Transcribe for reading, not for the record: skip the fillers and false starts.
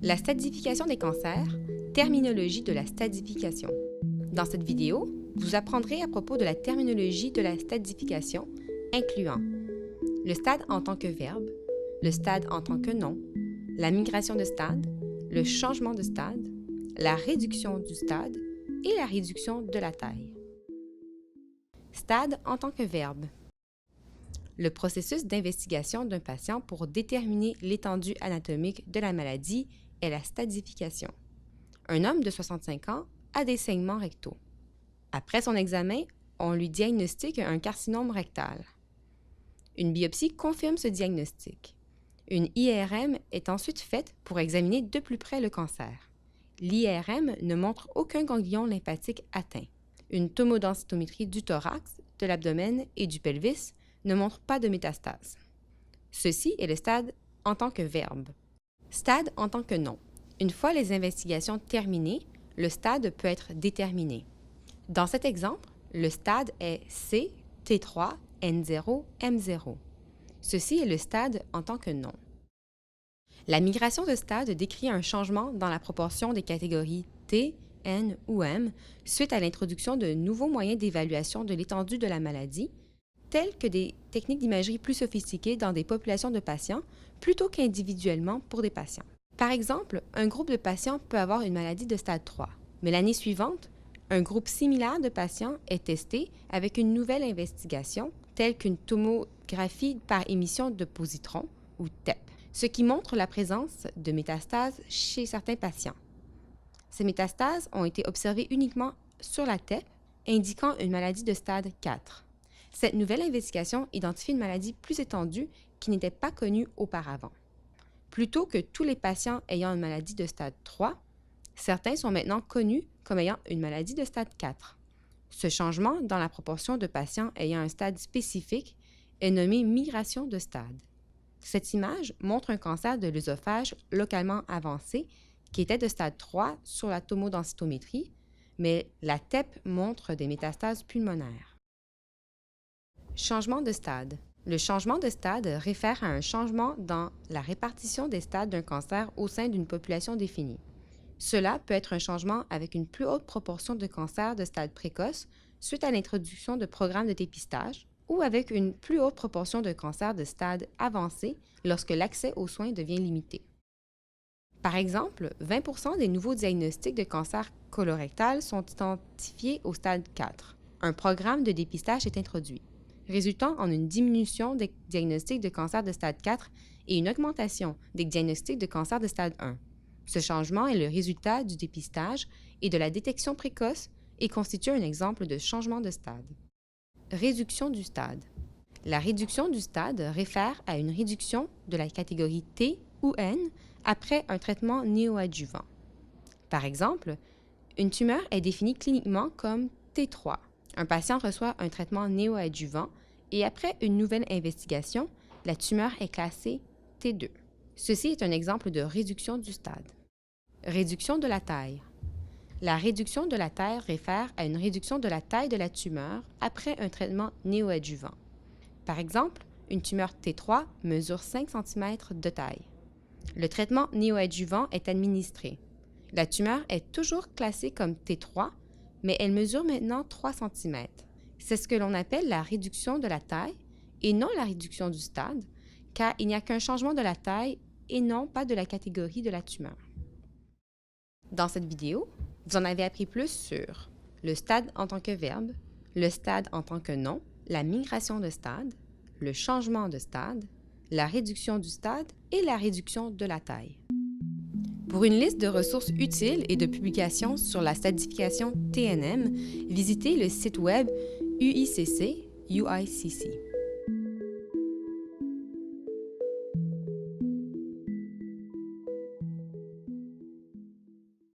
La stadification des cancers, terminologie de la stadification. Dans cette vidéo, vous apprendrez à propos de la terminologie de la stadification, incluant le stade en tant que verbe, le stade en tant que nom, la migration de stade, le changement de stade, la réduction du stade et la réduction de la taille. Stade en tant que verbe. Le processus d'investigation d'un patient pour déterminer l'étendue anatomique de la maladie est la stadification. Un homme de 65 ans a des saignements rectaux. Après son examen, on lui diagnostique un carcinome rectal. Une biopsie confirme ce diagnostic. Une IRM est ensuite faite pour examiner de plus près le cancer. L'IRM ne montre aucun ganglion lymphatique atteint. Une tomodensitométrie du thorax, de l'abdomen et du pelvis ne montre pas de métastase. Ceci est le stade en tant que verbe. Stade en tant que nom. Une fois les investigations terminées, le stade peut être déterminé. Dans cet exemple, le stade est C, T3, N0, M0. Ceci est le stade en tant que nom. La migration de stade décrit un changement dans la proportion des catégories T, N ou M suite à l'introduction de nouveaux moyens d'évaluation de l'étendue de la maladie, tels que des techniques d'imagerie plus sophistiquées dans des populations de patients plutôt qu'individuellement pour des patients. Par exemple, un groupe de patients peut avoir une maladie de stade 3, mais l'année suivante, un groupe similaire de patients est testé avec une nouvelle investigation, telle qu'une tomographie par émission de positrons ou TEP, ce qui montre la présence de métastases chez certains patients. Ces métastases ont été observées uniquement sur la TEP, indiquant une maladie de stade 4. Cette nouvelle investigation identifie une maladie plus étendue qui n'était pas connue auparavant. Plutôt que tous les patients ayant une maladie de stade 3, certains sont maintenant connus comme ayant une maladie de stade 4. Ce changement dans la proportion de patients ayant un stade spécifique est nommé migration de stade. Cette image montre un cancer de l'œsophage localement avancé qui était de stade 3 sur la tomodensitométrie, mais la TEP montre des métastases pulmonaires. Changement de stade. Le changement de stade réfère à un changement dans la répartition des stades d'un cancer au sein d'une population définie. Cela peut être un changement avec une plus haute proportion de cancers de stade précoce suite à l'introduction de programmes de dépistage ou avec une plus haute proportion de cancers de stade avancé lorsque l'accès aux soins devient limité. Par exemple, 20% des nouveaux diagnostics de cancer colorectal sont identifiés au stade 4. Un programme de dépistage est introduit, résultant en une diminution des diagnostics de cancer de stade 4 et une augmentation des diagnostics de cancer de stade 1. Ce changement est le résultat du dépistage et de la détection précoce et constitue un exemple de changement de stade. Réduction du stade. La réduction du stade réfère à une réduction de la catégorie T ou N après un traitement néoadjuvant. Par exemple, une tumeur est définie cliniquement comme T3. Un patient reçoit un traitement néoadjuvant et après une nouvelle investigation, la tumeur est classée T2. Ceci est un exemple de réduction du stade. Réduction de la taille. La réduction de la taille réfère à une réduction de la taille de la tumeur après un traitement néoadjuvant. Par exemple, une tumeur T3 mesure 5 cm de taille. Le traitement néoadjuvant est administré. La tumeur est toujours classée comme T3, mais elle mesure maintenant 3 cm. C'est ce que l'on appelle la réduction de la taille et non la réduction du stade, car il n'y a qu'un changement de la taille et non pas de la catégorie de la tumeur. Dans cette vidéo, vous en avez appris plus sur le stade en tant que verbe, le stade en tant que nom, la migration de stade, le changement de stade, la réduction du stade et la réduction de la taille. Pour une liste de ressources utiles et de publications sur la stadification TNM, visitez le site web UICC.